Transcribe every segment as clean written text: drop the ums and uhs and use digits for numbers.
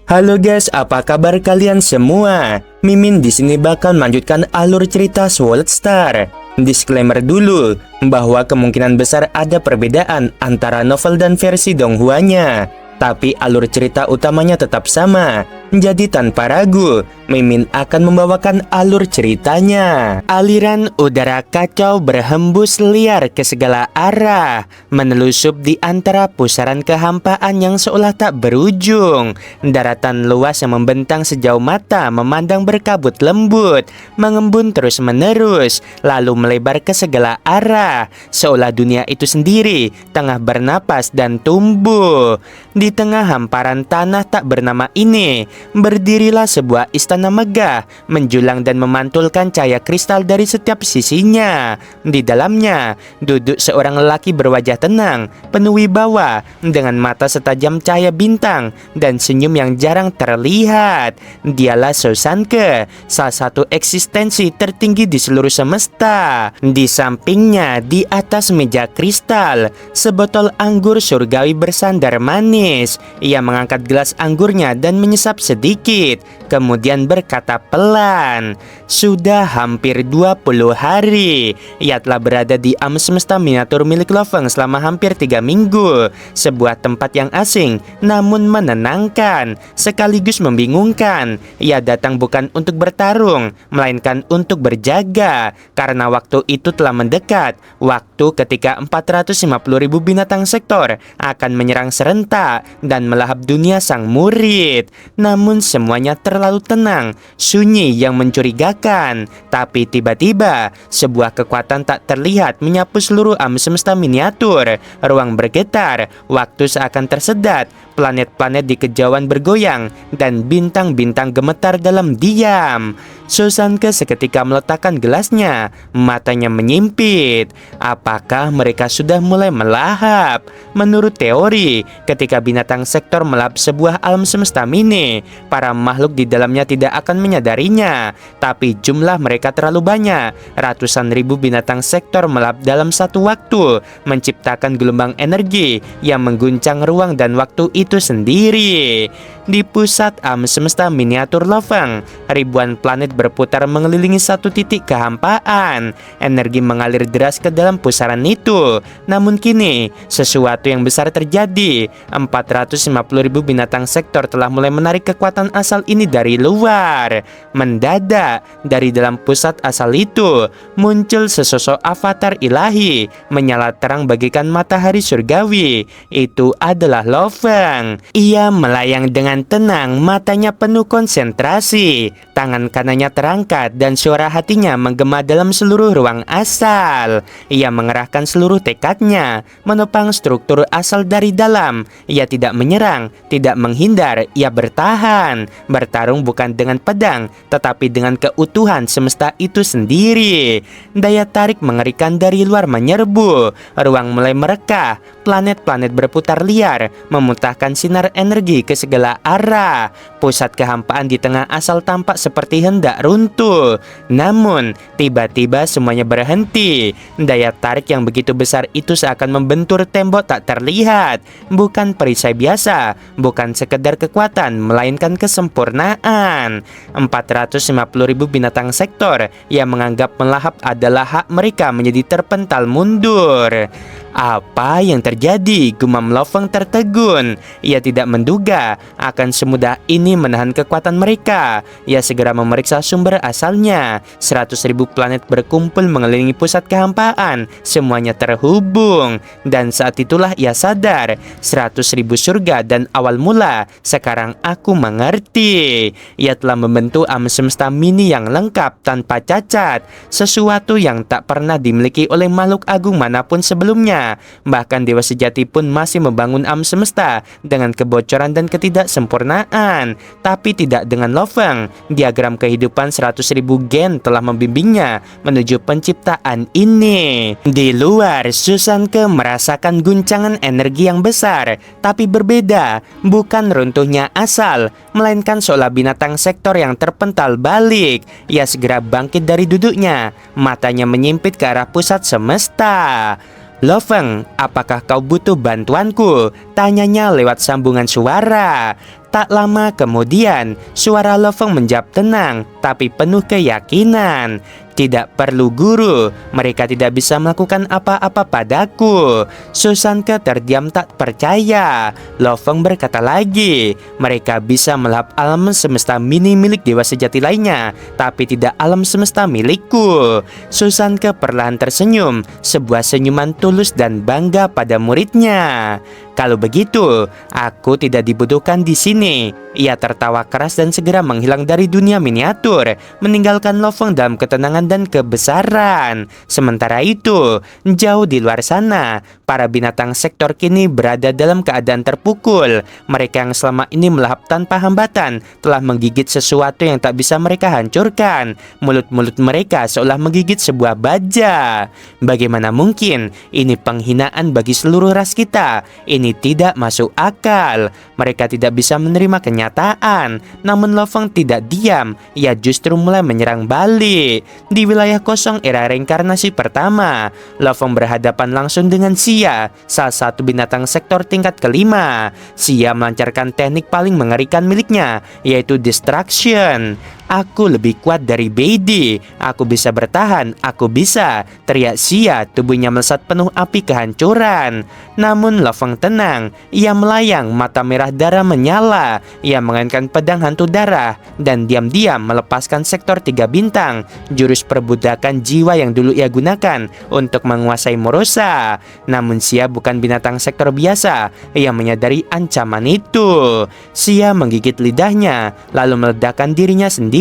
Halo guys, apa kabar kalian semua? Mimin di sini bakal melanjutkan alur cerita Sword Star. Disclaimer dulu bahwa kemungkinan besar ada perbedaan antara novel dan versi Donghua-nya, tapi alur cerita utamanya tetap sama. Jadi tanpa ragu, Mimin akan membawakan alur ceritanya. Aliran udara kacau berhembus liar ke segala arah, menelusup di antara pusaran kehampaan yang seolah tak berujung. Daratan luas yang membentang sejauh mata memandang berkabut lembut, mengembun terus-menerus, lalu melebar ke segala arah, seolah dunia itu sendiri tengah bernapas dan tumbuh. Di tengah hamparan tanah tak bernama ini, berdirilah sebuah istana megah, menjulang dan memantulkan cahaya kristal dari setiap sisinya. Di dalamnya duduk seorang lelaki berwajah tenang, penuh wibawa, dengan mata setajam cahaya bintang dan senyum yang jarang terlihat. Dialah Sosanke, salah satu eksistensi tertinggi di seluruh semesta. Di sampingnya, di atas meja kristal, sebotol anggur surgawi bersandar manis. Ia mengangkat gelas anggurnya dan menyesap sedikit, kemudian berkata pelan, "Sudah hampir 20 hari ia telah berada di alam semesta miniatur milik Lo Feng selama hampir 3 minggu. Sebuah tempat yang asing namun menenangkan, sekaligus membingungkan. Ia datang bukan untuk bertarung, melainkan untuk berjaga, karena waktu itu telah mendekat, waktu ketika 450.000 binatang sektor akan menyerang serentak dan melahap dunia sang murid. Namun semuanya terlalu tenang, sunyi yang mencurigakan. Tapi tiba-tiba sebuah kekuatan tak terlihat menyapu seluruh alam semesta miniatur. Ruang bergetar, waktu seakan tersedat, planet-planet di kejauhan bergoyang, dan bintang-bintang gemetar dalam diam. Sosanke seketika meletakkan gelasnya, matanya menyimpit. Apakah mereka sudah mulai melahap? Menurut teori, ketika binatang sektor melahap sebuah alam semesta mini, para makhluk di dalamnya tidak akan menyadarinya. Tapi jumlah mereka terlalu banyak. Ratusan ribu binatang sektor melahap dalam satu waktu, menciptakan gelombang energi yang mengguncang ruang dan waktu itu sendiri. Di pusat alam semesta miniatur Lo Feng, ribuan planet berputar mengelilingi satu titik kehampaan. Energi mengalir deras ke dalam pusaran itu. Namun kini, sesuatu yang besar terjadi. 450.000 binatang sektor telah mulai menarik kekuatan asal ini dari luar. Mendadak, dari dalam pusat asal itu, muncul sesosok avatar ilahi, menyala terang bagaikan matahari surgawi. Itu adalah Lo Feng. Ia melayang dengan tenang, matanya penuh konsentrasi. Tangan kanannya terangkat dan suara hatinya menggema dalam seluruh ruang asal. Ia mengerahkan seluruh tekadnya, menopang struktur asal dari dalam. Ia tidak menyerang, tidak menghindar, ia bertahan. Bertarung bukan dengan pedang, tetapi dengan keutuhan semesta itu sendiri. Daya tarik mengerikan dari luar menyerbu. Ruang mulai merekah, planet-planet berputar liar, memuntahkan sinar energi ke segala arah. Pusat kehampaan di tengah asal tampak seperti hendak runtuh. Namun, tiba-tiba semuanya berhenti. Daya tarik yang begitu besar itu seakan membentur tembok tak terlihat. Bukan perisai biasa, bukan sekedar kekuatan, melainkan kesempurnaan. 450.000 binatang sektor yang menganggap melahap adalah hak mereka menjadi terpental mundur. Apa yang terjadi? Gumam Lo Feng tertegun. Ia tidak menduga akan semudah ini menahan kekuatan mereka. Ia segera memeriksa sumber asalnya. 100.000 planet berkumpul mengelilingi pusat kehampaan. Semuanya terhubung. Dan saat itulah ia sadar, 100.000 surga dan awal mula. Sekarang aku mengerti. Ia telah membentuk alam semesta mini yang lengkap tanpa cacat. Sesuatu yang tak pernah dimiliki oleh makhluk agung manapun sebelumnya. Bahkan Dewa Sejati pun masih membangun alam semesta dengan kebocoran dan ketidaksempurnaan. Tapi tidak dengan Lo Feng. Diagram kehidupan 100.000 gen telah membimbingnya menuju penciptaan ini. Di luar, Sosanke merasakan guncangan energi yang besar. Tapi berbeda, bukan runtuhnya asal, melainkan seolah binatang sektor yang terpental balik. Ia segera bangkit dari duduknya, matanya menyimpit ke arah pusat semesta. Lo Feng, apakah kau butuh bantuanku? Tanyanya lewat sambungan suara. Tak lama kemudian, suara Lo Feng menjawab tenang tapi penuh keyakinan. Tidak perlu guru, mereka tidak bisa melakukan apa-apa padaku. Susanke terdiam tak percaya. Lo Feng berkata lagi, mereka bisa melahap alam semesta mini milik dewa sejati lainnya, tapi tidak alam semesta milikku. Susanke perlahan tersenyum, sebuah senyuman tulus dan bangga pada muridnya. Kalau begitu, aku tidak dibutuhkan di sini. Ia tertawa keras dan segera menghilang dari dunia miniatur, meninggalkan Lo Feng dalam ketenangan dan kebesaran. Sementara itu, jauh di luar sana, para binatang sektor kini berada dalam keadaan terpukul. Mereka yang selama ini melahap tanpa hambatan telah menggigit sesuatu yang tak bisa mereka hancurkan. Mulut-mulut mereka seolah menggigit sebuah baja. Bagaimana mungkin? Ini penghinaan bagi seluruh ras kita. Ini tidak masuk akal. Mereka tidak bisa menerima kenyataan. Namun Lo Feng tidak diam. Ia justru mulai menyerang balik. Di wilayah kosong era reinkarnasi pertama, Lo Feng berhadapan langsung dengan Xia, salah satu binatang sektor tingkat kelima. Xia melancarkan teknik paling mengerikan miliknya, yaitu Distraction. Aku lebih kuat dari Beide. Aku bisa bertahan, aku bisa, teriak Xia, tubuhnya melesat penuh api kehancuran. Namun Lo Feng tenang. Ia melayang, mata merah darah menyala. Ia mengenakan pedang hantu darah dan diam-diam melepaskan sektor 3 bintang, jurus perbudakan jiwa yang dulu ia gunakan untuk menguasai Morosa. Namun Xia bukan binatang sektor biasa. Ia menyadari ancaman itu. Xia menggigit lidahnya, lalu meledakkan dirinya sendiri.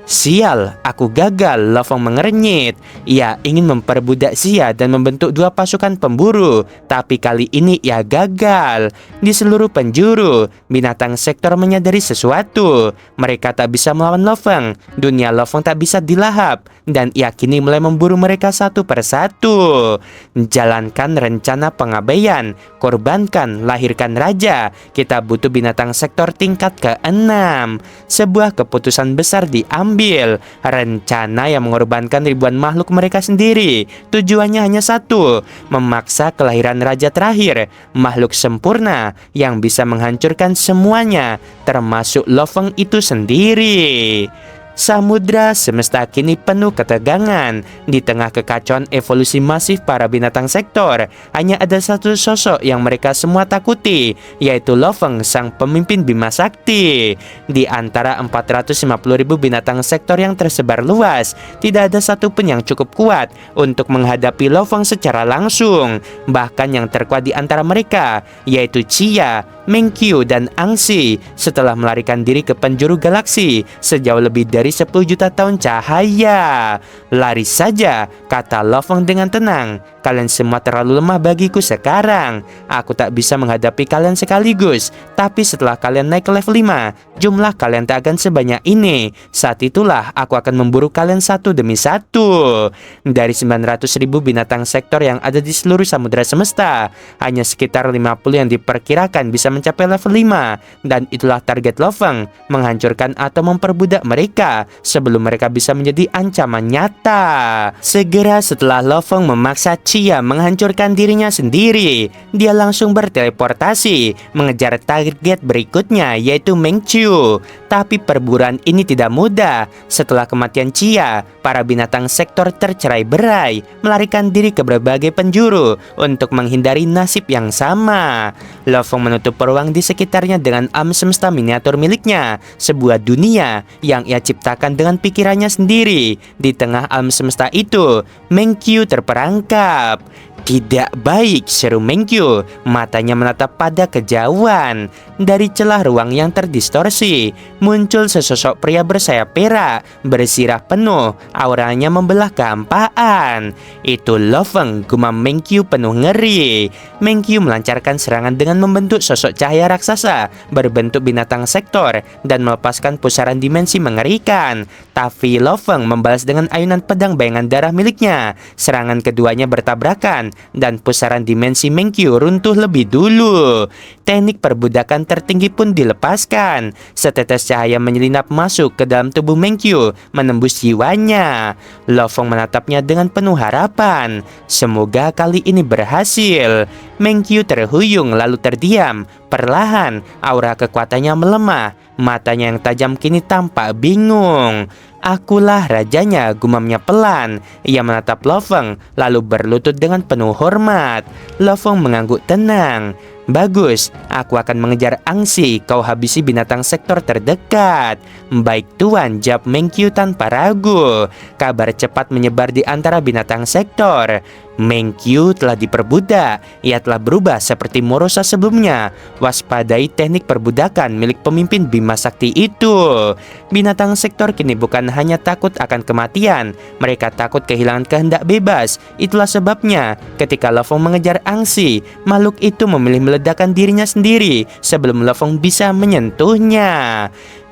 Sial, aku gagal, Lo Feng mengernyit. Ia ingin memperbudak Xia dan membentuk 2 pasukan pemburu, tapi kali ini ia gagal. Di seluruh penjuru, binatang sektor menyadari sesuatu. Mereka tak bisa melawan Lo Feng. Dunia Lo Feng tak bisa dilahap, dan ia kini mulai memburu mereka satu persatu. Jalankan rencana pengabaian, korbankan, lahirkan raja. Kita butuh binatang sektor tingkat ke-6. Sebuah keputusan besar diambil. Rencana yang mengorbankan ribuan makhluk mereka sendiri. Tujuannya hanya satu, memaksa kelahiran raja terakhir, makhluk sempurna yang bisa menghancurkan semuanya, termasuk Lo Feng itu sendiri. Samudra semesta kini penuh ketegangan. Di tengah kekacauan evolusi masif para binatang sektor, hanya ada satu sosok yang mereka semua takuti, yaitu Lo Feng, sang pemimpin Bima Sakti. Di antara 450.000 binatang sektor yang tersebar luas, tidak ada satupun yang cukup kuat untuk menghadapi Lo Feng secara langsung. Bahkan yang terkuat di antara mereka, yaitu Xia, Mengqiu, dan Angxi, setelah melarikan diri ke penjuru galaksi sejauh lebih dari 10 juta tahun cahaya. Lari saja, kata Lo Feng dengan tenang. Kalian semua terlalu lemah bagiku sekarang. Aku tak bisa menghadapi kalian sekaligus. Tapi setelah kalian naik ke level 5, jumlah kalian tak akan sebanyak ini. Saat itulah aku akan memburu kalian satu demi satu. Dari 900.000 binatang sektor yang ada di seluruh samudera semesta, hanya sekitar 50 yang diperkirakan bisa mencapai level 5. Dan itulah target Lo Feng, menghancurkan atau memperbudak mereka sebelum mereka bisa menjadi ancaman nyata. Segera setelah Lo Feng memaksa Xia menghancurkan dirinya sendiri, dia langsung berteleportasi mengejar target berikutnya, yaitu Mengqiu. Tapi perburuan ini tidak mudah. Setelah kematian Xia, para binatang sektor tercerai-berai, melarikan diri ke berbagai penjuru untuk menghindari nasib yang sama. Lo Feng menutup ruang di sekitarnya dengan alam semesta miniatur miliknya, sebuah dunia yang ia ciptakan dengan pikirannya sendiri. Di tengah alam semesta itu, Mengqiu terperangkap. Tidak baik, seru Mengqiu. Matanya menatap pada kejauhan. Dari celah ruang yang terdistorsi, muncul sesosok pria bersayap perak, bersirah penuh, auranya membelah kehampaan. Itu Lo Feng, gumam Mengqiu penuh ngeri. Mengqiu melancarkan serangan dengan membentuk sosok cahaya raksasa berbentuk binatang sektor dan melepaskan pusaran dimensi mengerikan. Tapi Lo Feng membalas dengan ayunan pedang bayangan darah miliknya. Serangan keduanya bertabrakan dan pusaran dimensi Mengqiu runtuh lebih dulu. Teknik perbudakan tertinggi pun dilepaskan. Setetes cahaya menyelinap masuk ke dalam tubuh Mengqiu, menembus jiwanya. Lo Feng menatapnya dengan penuh harapan. Semoga kali ini berhasil. Mengkyu terhuyung lalu terdiam. Perlahan, aura kekuatannya melemah. Matanya yang tajam kini tampak bingung. Akulah rajanya, gumamnya pelan. Ia menatap Lo Feng, lalu berlutut dengan penuh hormat. Lo Feng mengangguk tenang. Bagus, aku akan mengejar Angsi, kau habisi binatang sektor terdekat. Baik tuan, jawab Mengkyu tanpa ragu. Kabar cepat menyebar di antara binatang sektor. Mengkyu telah diperbudak. Ia telah berubah seperti Morosa sebelumnya. Waspadai teknik perbudakan milik pemimpin Bima Sakti itu. Binatang sektor kini bukan hanya takut akan kematian, mereka takut kehilangan kehendak bebas. Itulah sebabnya ketika Lo Feng mengejar Angsi, makhluk itu memilih meledakkan dirinya sendiri sebelum Lo Feng bisa menyentuhnya.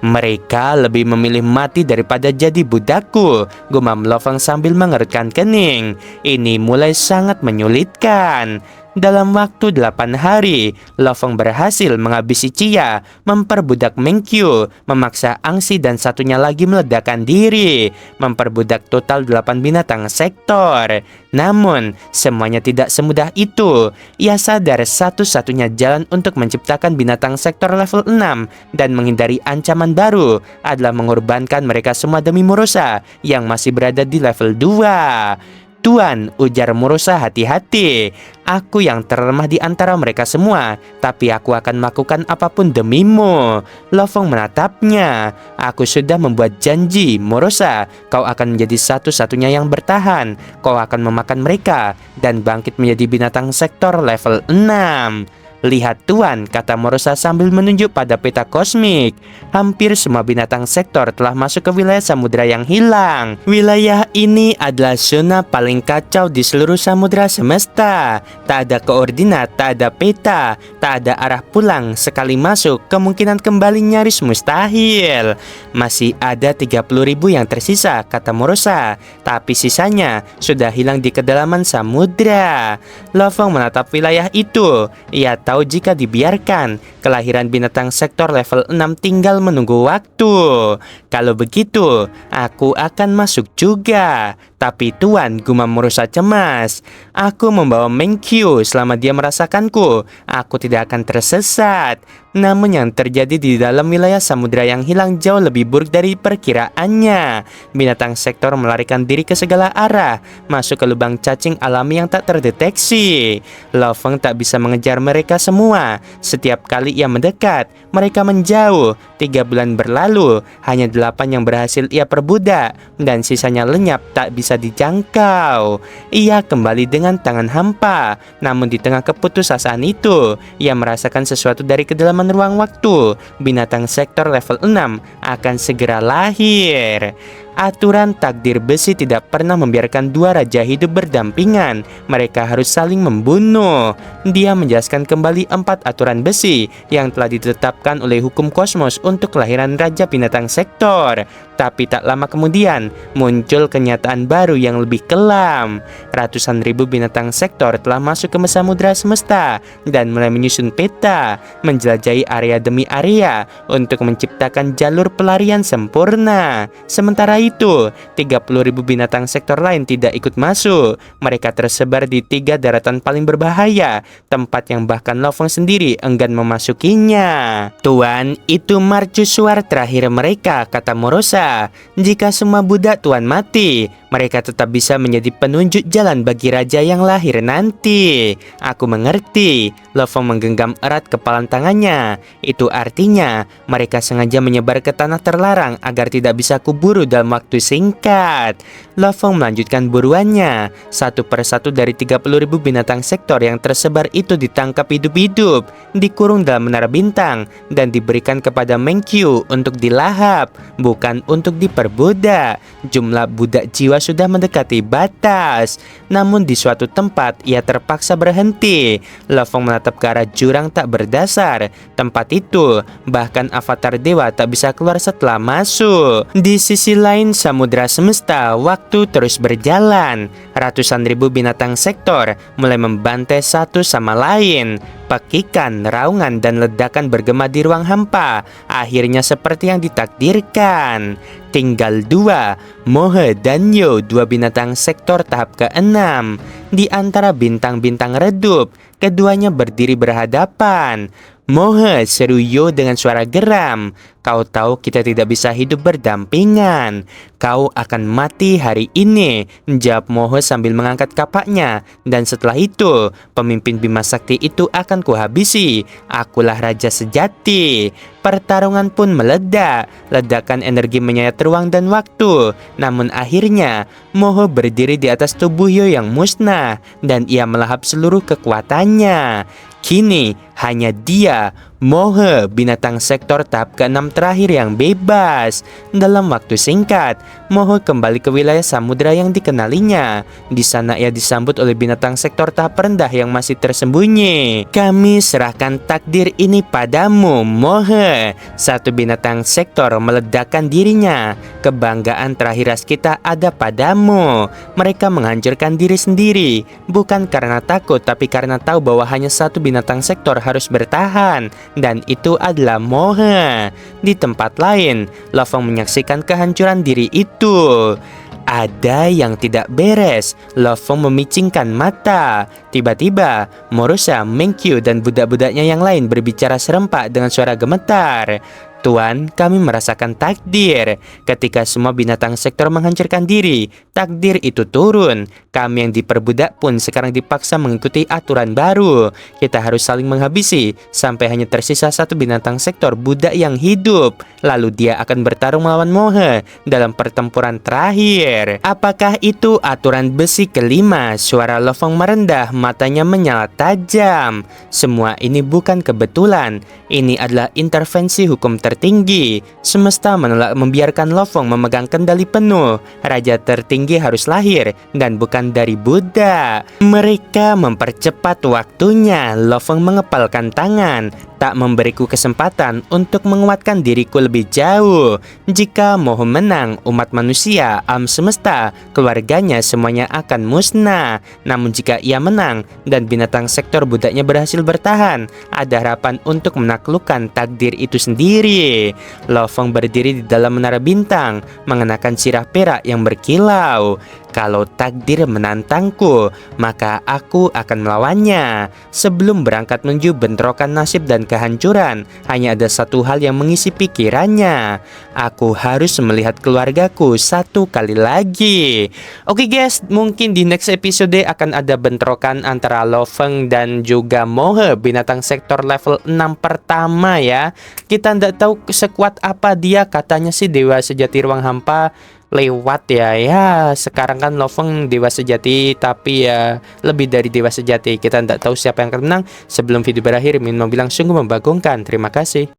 Mereka lebih memilih mati daripada jadi budakku, gumam Lo Feng sambil mengerutkan kening. Ini mulai sangat menyulitkan. Dalam waktu 8 hari, Lo Feng berhasil menghabisi Chia, memperbudak Mengkyu, memaksa Angsi dan satunya lagi meledakkan diri, memperbudak total 8 binatang sektor. Namun, semuanya tidak semudah itu. Ia sadar satu-satunya jalan untuk menciptakan binatang sektor level 6 dan menghindari ancaman baru adalah mengorbankan mereka semua demi Morosa yang masih berada di level 2. Tuan, ujar Morosa hati-hati. Aku yang terlemah di antara mereka semua, tapi aku akan melakukan apapun demimu. Lo Feng menatapnya. Aku sudah membuat janji, Morosa. Kau akan menjadi satu-satunya yang bertahan. Kau akan memakan mereka dan bangkit menjadi binatang sektor level 6. Lihat tuan, kata Morosa sambil menunjuk pada peta kosmik. Hampir semua binatang sektor telah masuk ke wilayah samudera yang hilang. Wilayah ini adalah zona paling kacau di seluruh samudera semesta. Tak ada koordinat, tak ada peta, tak ada arah pulang. Sekali masuk, kemungkinan kembali nyaris mustahil. Masih ada 30.000 yang tersisa, kata Morosa. Tapi sisanya sudah hilang di kedalaman samudera. Lo Feng menatap wilayah itu. Ia tahu jika dibiarkan, kelahiran binatang sektor level 6 tinggal menunggu waktu. Kalau begitu, aku akan masuk juga. Tapi tuan, gumam Morosa cemas. Aku membawa Mengkyu selama dia merasakanku. Aku tidak akan tersesat. Namun yang terjadi di dalam wilayah samudera yang hilang jauh lebih buruk dari perkiraannya. Binatang sektor melarikan diri ke segala arah, masuk ke lubang cacing alami yang tak terdeteksi. Lo Feng tak bisa mengejar mereka semua. Setiap kali ia mendekat, mereka menjauh. 3 bulan berlalu, hanya 8 yang berhasil ia perbudak, dan sisanya lenyap tak bisa dijangkau. Ia kembali dengan tangan hampa. Namun di tengah keputusasaan itu, ia merasakan sesuatu dari kedalaman ruang waktu. Binatang sektor level 6 akan segera lahir. Aturan takdir besi tidak pernah membiarkan dua raja hidup berdampingan. Mereka harus saling membunuh. Dia menjelaskan kembali 4 aturan besi yang telah ditetapkan oleh hukum kosmos untuk kelahiran raja binatang sektor. Tapi tak lama kemudian muncul kenyataan baru yang lebih kelam. Ratusan ribu binatang sektor telah masuk ke samudera semesta dan mulai menyusun peta, menjelajahi area demi area untuk menciptakan jalur pelarian sempurna. Sementara itu, 30.000 binatang sektor lain tidak ikut masuk. Mereka tersebar di 3 daratan paling berbahaya, tempat yang bahkan Lo Feng sendiri enggan memasukinya. Tuan, itu mercusuar terakhir mereka, kata Morosa. Jika semua budak tuan mati, mereka tetap bisa menjadi penunjuk jalan bagi raja yang lahir nanti. Aku mengerti. Lo Feng menggenggam erat kepalan tangannya. Itu artinya mereka sengaja menyebar ke tanah terlarang agar tidak bisa kuburu dalam waktu singkat. Lo Feng melanjutkan buruannya. Satu persatu dari 30.000 binatang sektor yang tersebar itu ditangkap hidup-hidup, dikurung dalam menara bintang, dan diberikan kepada Mengkyu untuk dilahap, bukan untuk diperbudak. Jumlah budak jiwa sudah mendekati batas. Namun di suatu tempat ia terpaksa berhenti. Lo Feng menatap ke arah jurang tak berdasar. Tempat itu bahkan avatar dewa tak bisa keluar setelah masuk. Di sisi lain samudera semesta, waktu terus berjalan. Ratusan ribu binatang sektor mulai membantai satu sama lain. Pekikan, raungan, dan ledakan bergema di ruang hampa. Akhirnya seperti yang ditakdirkan. Tinggal 2, Mohe dan Yo, 2 binatang sektor tahap ke-6. Di antara bintang-bintang redup, Keduanya berdiri berhadapan. Mohe, seru Yo dengan suara geram. Kau tahu kita tidak bisa hidup berdampingan. Kau akan mati hari ini, jawab Mohe sambil mengangkat kapaknya. Dan setelah itu, pemimpin Bima Sakti itu akan kuhabisi. Akulah raja sejati. Pertarungan pun meledak. Ledakan energi menyayat ruang dan waktu. Namun akhirnya, Mohe berdiri di atas tubuh Yo yang musnah. Dan ia melahap seluruh kekuatannya. Kini, hanya dia, Mohe, binatang sektor tahap ke-6 terakhir yang bebas. Dalam waktu singkat, Mohe kembali ke wilayah samudera yang dikenalinya. Di sana ia disambut oleh binatang sektor tahap rendah yang masih tersembunyi. Kami serahkan takdir ini padamu, Mohe. Satu binatang sektor meledakkan dirinya. Kebanggaan terakhir ras kita ada padamu. Mereka menghancurkan diri sendiri, bukan karena takut, tapi karena tahu bahwa hanya satu binatang sektor harus bertahan. Dan itu adalah Mohe. Di tempat lain, Lofeng menyaksikan kehancuran diri itu. Ada yang tidak beres. Lofeng memicingkan mata. Tiba-tiba, Morosa, Menkyu, dan budak-budaknya yang lain berbicara serempak dengan suara gemetar. Tuan, kami merasakan takdir. Ketika semua binatang sektor menghancurkan diri, takdir itu turun. Kami yang diperbudak pun sekarang dipaksa mengikuti aturan baru. Kita harus saling menghabisi sampai hanya tersisa satu binatang sektor budak yang hidup. Lalu dia akan bertarung melawan Mohe dalam pertempuran terakhir. Apakah itu aturan besi kelima? Suara Lofeng merendah, matanya menyala tajam. Semua ini bukan kebetulan. Ini adalah intervensi hukum tertinggi. Semesta menolak membiarkan Lofeng memegang kendali penuh. Raja tertinggi harus lahir dan bukan dari budak. Mereka mempercepat waktunya. Lofeng mengepalkan tangan. Tak memberiku kesempatan untuk menguatkan diriku lebih jauh. Jika Mohe menang, umat manusia, alam semesta, keluarganya semuanya akan musnah. Namun jika ia menang dan binatang sektor budaknya berhasil bertahan, ada harapan untuk menaklukkan takdir itu sendiri. Lofeng berdiri di dalam menara bintang, mengenakan sirah perak yang berkilau. Kalau takdir menantangku, maka aku akan melawannya. Sebelum berangkat menuju bentrokan nasib dan kehancuran, hanya ada satu hal yang mengisi pikirannya. Aku harus melihat keluargaku satu kali lagi. Oke guys, mungkin di next episode akan ada bentrokan antara Lofeng dan juga Mohe, binatang sektor level 6 pertama ya. Kita tidak tahu sekuat apa dia, katanya sih dewa sejati ruang hampa lewat ya. Sekarang kan Lofeng dewa sejati, tapi ya lebih dari dewa sejati. Kita tidak tahu siapa yang akan menang. Sebelum video berakhir, Min mau bilang sungguh membagongkan. Terima kasih.